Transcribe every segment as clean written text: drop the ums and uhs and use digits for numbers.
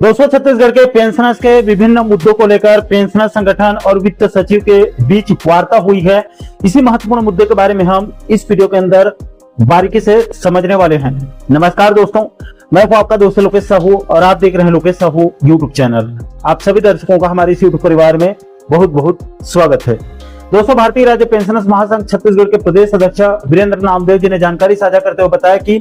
दोस्तों, छत्तीसगढ़ के पेंशनर्स के विभिन्न मुद्दों को लेकर पेंशनर संगठन और वित्त सचिव के बीच वार्ता हुई है। इसी महत्वपूर्ण मुद्दे के बारे में हम इस वीडियो के अंदर बारीकी से समझने वाले हैं। नमस्कार दोस्तों, मैं हूं आपका दोस्त लोकेश साहू और आप देख रहे हैं लोकेश साहू यूट्यूब चैनल। आप सभी दर्शकों का हमारे इस यूट्यूब परिवार में बहुत बहुत स्वागत है। दोस्तों, भारतीय राज्य पेंशनर्स महासंघ छत्तीसगढ़ के प्रदेश अध्यक्ष वीरेंद्र नामदेव जी ने जानकारी साझा करते हुए बताया कि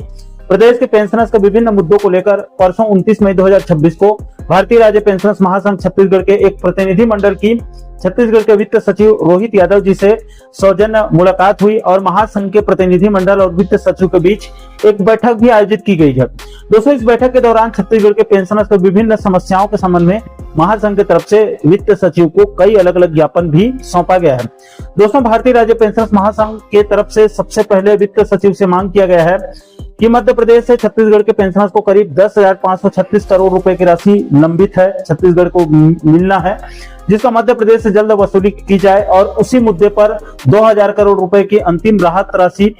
प्रदेश के पेंशनर्स के विभिन्न मुद्दों को लेकर परसों 29 मई 2026 को भारतीय राज्य पेंशनर्स महासंघ छत्तीसगढ़ के एक प्रतिनिधि मंडल की छत्तीसगढ़ के वित्त सचिव रोहित यादव जी से सौजन्य मुलाकात हुई और महासंघ के प्रतिनिधि मंडल और वित्त सचिव के बीच एक बैठक भी आयोजित की गई है। दोस्तों, इस बैठक के दौरान छत्तीसगढ़ के पेंशनर्स के विभिन्न समस्याओं के संबंध में महासंघ की तरफ से वित्त सचिव को कई अलग अलग ज्ञापन भी सौंपा गया है। दोस्तों, भारतीय राज्य पेंशनर्स महासंघ के तरफ से सबसे पहले वित्त सचिव से मांग किया गया है कि मध्य प्रदेश से छत्तीसगढ़ के पेंशनर्स को करीब 10,536 करोड़ रुपए की राशि लंबित है, छत्तीसगढ़ को मिलना है, जिसका मध्य प्रदेश से जल्द वसूली की जाए और उसी मुद्दे पर 2,000 करोड़ रुपए की अंतरिम राहत राशि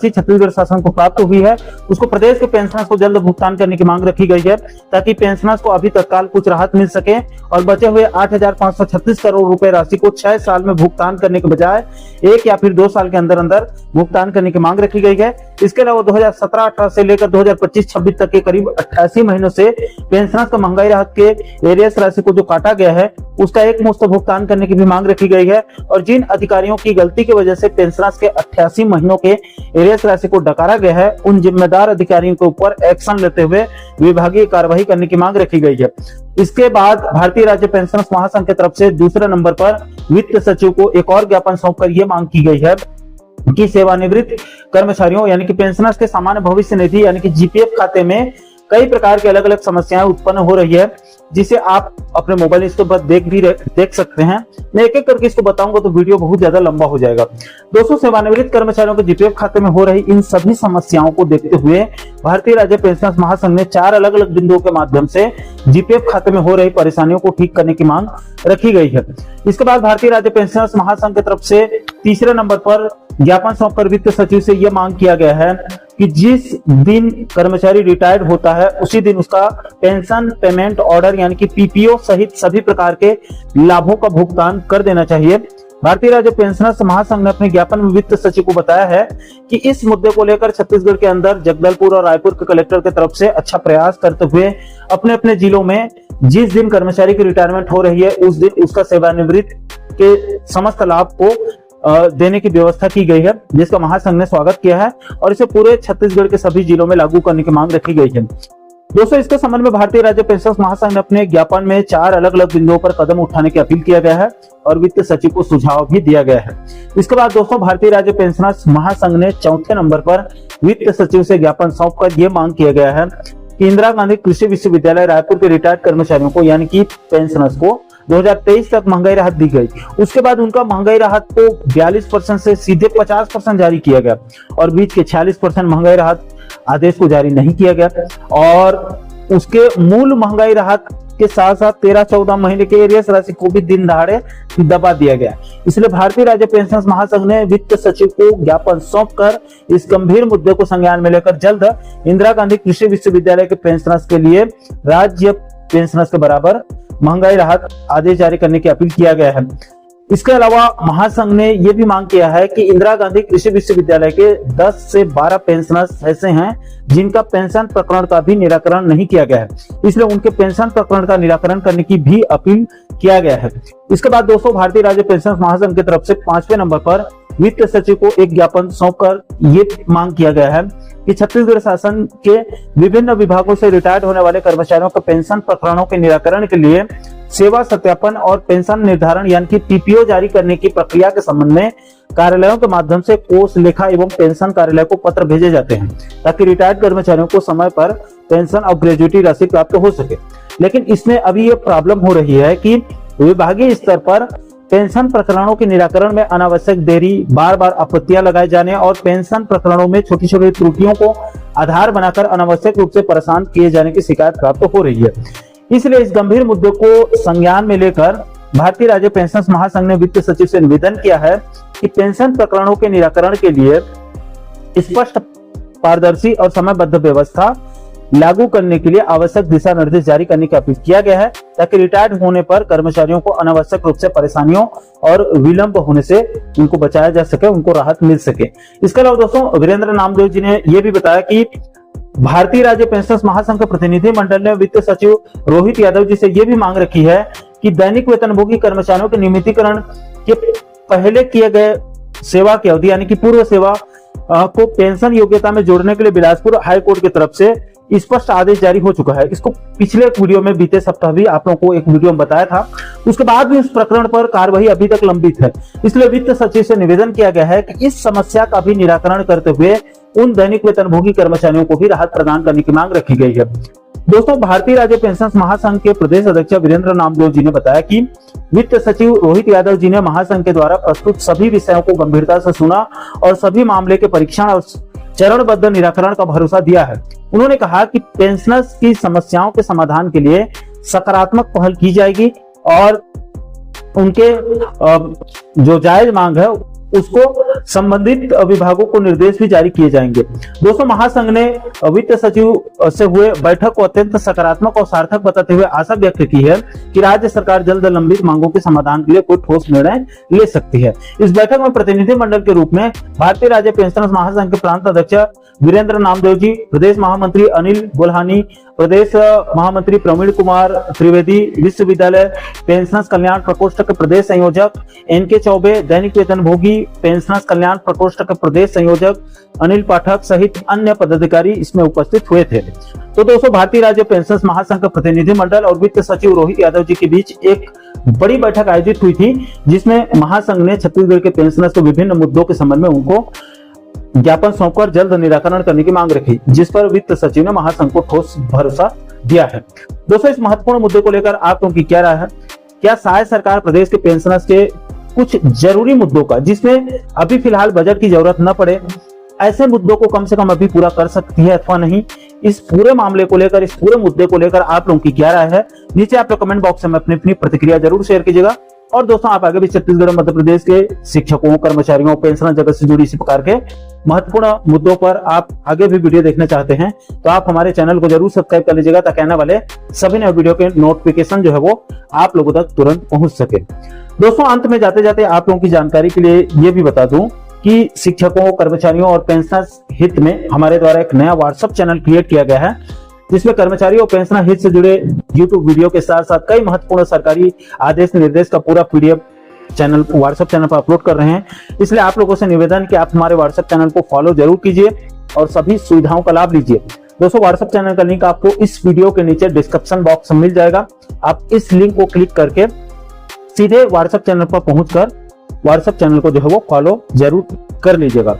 छत्तीसगढ़ शासन को प्राप्त हुई है, उसको प्रदेश के पेंशनर्स को जल्द भुगतान करने की मांग रखी गई है, ताकि पेंशनर्स को अभी तत्काल कुछ राहत मिल सके और बचे हुए 8,536 करोड़ रुपए राशि को 6 साल में भुगतान करने के बजाय 1 या फिर 2 साल के अंदर अंदर भुगतान करने की मांग रखी गई है। इसके अलावा 2017-18 से लेकर 2025-26 तक के करीब 88 महीनों से पेंशनर्स को महंगाई राहत के एरियर्स राशि को जो काटा गया है उसका एक मुश्त भुगतान करने की भी मांग रखी गई है। और जिन अधिकारियों की गलती की वजह से पेंशनर्स के 88 महीनों के एरियर्स राशि को डकारा गया है, उन जिम्मेदार अधिकारियों के ऊपर एक्शन लेते हुए विभागीय कार्रवाई करने की मांग रखी गई है। इसके बाद भारतीय राज्य पेंशनर्स महासंघ की तरफ से दूसरे नंबर पर वित्त सचिव को एक और ज्ञापन सौंपकर यह मांग की गई है कि सेवानिवृत्त कर्मचारियों यानी कि पेंशनर्स के सामान्य भविष्य निधि यानी कि जीपीएफ खाते में कई प्रकार की अलग अलग समस्याएं उत्पन्न हो रही है, जिसे आप अपने मोबाइल स्क्रीन पर देख सकते हैं। मैं एक एक करके इसको बताऊंगा तो वीडियो बहुत ज्यादा लंबा हो जाएगा। दोस्तों, सेवानिवृत्त कर्मचारियों के जीपीएफ खाते में हो रही इन सभी समस्याओं को देखते हुए भारतीय राज्य पेंशनर्स महासंघ ने 4 अलग अलग बिंदुओं के माध्यम से जीपीएफ खाते में हो रही परेशानियों को ठीक करने की मांग रखी गई है। इसके बाद भारतीय राज्य पेंशनर्स महासंघ की तरफ से तीसरे नंबर पर ज्ञापन सौंपकर वित्त सचिव से यह मांग किया गया है कि जिस दिन कर्मचारी रिटायर्ड होता है उसी दिन उसका पेंशन पेमेंट ऑर्डर यानी कि पीपीओ सहित सभी प्रकार के लाभों का भुगतान कर देना चाहिए। भारतीय राज्य पेंशनर्स महासंघ ने अपने ज्ञापन में वित्त सचिव को बताया है कि इस मुद्दे को लेकर छत्तीसगढ़ के अंदर जगदलपुर और रायपुर के कलेक्टर की तरफ से अच्छा प्रयास करते हुए अपने अपने जिलों में जिस दिन कर्मचारी की रिटायरमेंट हो रही है उस दिन उसका सेवानिवृत्त के समस्त लाभ को देने की व्यवस्था की गई है, जिसका महासंघ ने स्वागत किया है और इसे पूरे छत्तीसगढ़ के सभी जिलों में लागू करने की मांग रखी गई है। दोस्तों, इसके संबंध में भारतीय राज्य पेंशनर्स महासंघ ने अपने ज्ञापन में 4 अलग अलग बिंदुओं पर कदम उठाने की अपील किया गया है और वित्त सचिव को सुझाव भी दिया गया है। इसके बाद दोस्तों, भारतीय राज्य पेंशनर्स महासंघ ने चौथे नंबर पर वित्त सचिव से ज्ञापन सौंपकर यह मांग किया गया है कि इंदिरा गांधी कृषि विश्वविद्यालय रायपुर के रिटायर्ड कर्मचारियों को यानी कि पेंशनर्स को 2023 तक महंगाई राहत दी गई। उसके बाद उनका महंगाई राहत को 42% से सीधे 50% जारी किया गया और बीच के 46% महंगाई राहत आदेश को जारी नहीं किया गया और उसके मूल महंगाई राहत के साथ साथ 13-14 महीने के एरियर्स राशि को भी दिन दहाड़े दबा दिया गया। इसलिए भारतीय राज्य पेंशनर्स महासंघ ने वित्त सचिव को ज्ञापन सौंपकर इस गंभीर मुद्दे को संज्ञान में लेकर जल्द इंदिरा गांधी कृषि विश्वविद्यालय के पेंशनर्स के लिए राज्य पेंशनर्स के बराबर महंगाई राहत आदेश जारी करने की अपील किया गया है। इसके अलावा महासंघ ने यह भी मांग किया है कि इंदिरा गांधी कृषि विश्वविद्यालय के 10 से 12 पेंशनर्स ऐसे हैं जिनका पेंशन प्रकरण का भी निराकरण नहीं किया गया है, इसलिए उनके पेंशन प्रकरण का निराकरण करने की भी अपील किया गया है। इसके बाद दोस्तों, भारतीय राज्य पेंशनर्स महासंघ की तरफ से 5वें नंबर पर वित्त सचिव को एक ज्ञापन सौंपकर ये मांग किया गया है कि छत्तीसगढ़ शासन के विभिन्न विभागों से रिटायर्ड होने वाले कर्मचारियों के पेंशन प्रकरणों के निराकरण के लिए सेवा सत्यापन और पेंशन निर्धारण यानी कि पीपीओ जारी करने की प्रक्रिया के संबंध में कार्यालयों के माध्यम से कोष लेखा एवं पेंशन कार्यालय को पत्र भेजे जाते हैं, ताकि रिटायर्ड कर्मचारियों को समय पर पेंशन और ग्रेजुएटी राशि प्राप्त हो सके। लेकिन इसमें अभी ये प्रॉब्लम हो रही है कि विभागीय स्तर पर पेंशन प्रकरणों के निराकरण में अनावश्यक देरी, बार बार आपत्तियां लगाए जाने और पेंशन प्रकरणों में छोटी छोटी त्रुटियों को आधार बनाकर अनावश्यक रूप से परेशान किए जाने की शिकायत प्राप्त हो रही है। इसलिए इस गंभीर मुद्दे को संज्ञान में लेकर भारतीय राज्य पेंशनर्स महासंघ ने वित्त सचिव से निवेदन किया है कि पेंशन प्रकरणों के निराकरण के लिए स्पष्ट, पारदर्शी और समयबद्ध व्यवस्था लागू करने के लिए आवश्यक दिशा निर्देश जारी करने की अपील किया गया है, ताकि रिटायर्ड होने पर कर्मचारियों को अनावश्यक रूप से परेशानियों और विलंब होने से उनको बचाया जा सके, उनको राहत मिल सके। इसके अलावा दोस्तों वीरेंद्र नामदेव जी ने यह भी बताया कि भारतीय राज्य पेंशनर्स महासंघ के प्रतिनिधि मंडल ने वित्त सचिव रोहित यादव जी से यह भी मांग रखी है कि दैनिक वेतनभोगी कर्मचारियों के नियमितीकरण के पहले किए गए सेवा की अवधि यानी कि पूर्व सेवा को पेंशन योग्यता में जोड़ने के लिए बिलासपुर हाई कोर्ट की तरफ से स्पष्ट आदेश जारी हो चुका है। इसको पिछले एक वीडियो में बीते सप्ताह भी आप लोगों को एक वीडियो में बताया था। उसके बाद भी उस प्रकरण पर कार्यवाही अभी तक लंबित है। इसलिए वित्त सचिव से निवेदन किया गया है कि इस समस्या का भी निराकरण करते हुए उन दैनिक वेतनभोगी कर्मचारियों को भी राहत प्रदान करने की मांग रखी गई है। दोस्तों भारतीय राज्य पेंशनर्स महासंघ के प्रदेश अध्यक्ष वीरेंद्र नामदेव जी ने बताया कि वित्त सचिव रोहित यादव जी ने महासंघ के द्वारा प्रस्तुत सभी विषयों को गंभीरता से सुना और सभी मामले के परीक्षण और चरणबद्ध निराकरण का भरोसा दिया है। उन्होंने कहा कि पेंशनर्स की समस्याओं के समाधान के लिए सकारात्मक पहल की जाएगी और उनके जो जायज मांग है उसको संबंधित विभागों को निर्देश भी जारी किए जाएंगे। दोस्तों महासंघ ने वित्त सचिव से हुए बैठक को अत्यंत सकारात्मक और सार्थक बताते हुए आशा व्यक्त की है कि राज्य सरकार जल्द लंबित मांगों के समाधान के लिए कोई ठोस निर्णय ले सकती है। इस बैठक में प्रतिनिधि मंडल के रूप में भारतीय राज्य पेंशनर्स महासंघ के प्रांत अध्यक्ष वीरेंद्र नामदेव जी, प्रदेश महामंत्री अनिल गोल्हानी, प्रदेश महामंत्री प्रवीण कुमार त्रिवेदी, विश्वविद्यालय पेंशनर्स कल्याण प्रकोष्ठ के प्रदेश संयोजक एनके चौबे, दैनिक वेतनभोगी पेंशनर्स कल्याण प्रकोष्ठ के प्रदेश संयोजक अनिल पाठक सहित अन्य पदाधिकारी इसमें उपस्थित हुए थे। तो दोस्तों भारतीय राज्य पेंशनर्स महासंघ का प्रतिनिधि मंडल और वित्त सचिव रोहित यादव जी के बीच एक बड़ी बैठक आयोजित हुई थी, जिसमें महासंघ ने छत्तीसगढ़ के पेंशनर्स के विभिन्न मुद्दों के संबंध में उनको ज्ञापन सौंपकर जल्द निराकरण करने की मांग रखी, जिस पर वित्त सचिव ने महासंघ को ठोस भरोसा दिया है। दोस्तों इस महत्वपूर्ण मुद्दे को लेकर आप लोगों की क्या राय है? क्या शायद सरकार प्रदेश के पेंशनर्स के कुछ जरूरी मुद्दों का, जिसमें अभी फिलहाल बजट की जरूरत न पड़े, ऐसे मुद्दों को कम से कम अभी पूरा कर सकती है अथवा नहीं? इस पूरे मामले को लेकर, इस पूरे मुद्दे को लेकर आप लोगों की क्या राय है? नीचे आप लोग कमेंट बॉक्स में अपनी प्रतिक्रिया जरूर शेयर कीजिएगा। और दोस्तों आप आगे भी छत्तीसगढ़ मध्य प्रदेश के शिक्षकों, कर्मचारियों, पेंशनर जगत से जुड़ी इसी प्रकार के महत्वपूर्ण मुद्दों पर आप आगे भी वीडियो देखना चाहते हैं तो आप हमारे चैनल को जरूर सब्सक्राइब कर लीजिएगा, ताकि आने वाले सभी नए वीडियो के नोटिफिकेशन जो है वो आप लोगों तक तुरंत पहुंच सके। दोस्तों अंत में जाते जाते आप लोगों की जानकारी के लिए ये भी बता दूं कि शिक्षकों, कर्मचारियों और पेंशनर्स हित में हमारे द्वारा एक नया व्हाट्सएप चैनल क्रिएट किया गया है, जिसमें कर्मचारियों और पेंशनर हित से जुड़े यूट्यूब वीडियो के साथ साथ कई महत्वपूर्ण सरकारी आदेश निर्देश का पूरा पीडीएफ चैनल व्हाट्सएप चैनल पर अपलोड कर रहे हैं। इसलिए आप लोगों से निवेदन कि आप हमारे व्हाट्सएप चैनल को फॉलो जरूर कीजिए और सभी सुविधाओं का लाभ लीजिए। दोस्तों व्हाट्सएप चैनल का लिंक आपको इस वीडियो के नीचे डिस्क्रिप्शन बॉक्स में मिल जाएगा। आप इस लिंक को क्लिक करके सीधे व्हाट्सएप चैनल पर पहुंचकर व्हाट्सएप चैनल को जो है वो फॉलो जरूर कर लीजिएगा।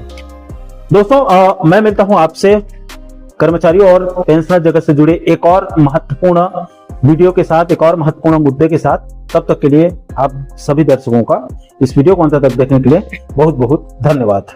दोस्तों मैं मिलता हूं आपसे कर्मचारियों और पेंशनर जगत से जुड़े एक और महत्वपूर्ण वीडियो के साथ, एक और महत्वपूर्ण मुद्दे के साथ। तब तक के लिए आप सभी दर्शकों का इस वीडियो को अंत तक देखने के लिए बहुत बहुत धन्यवाद।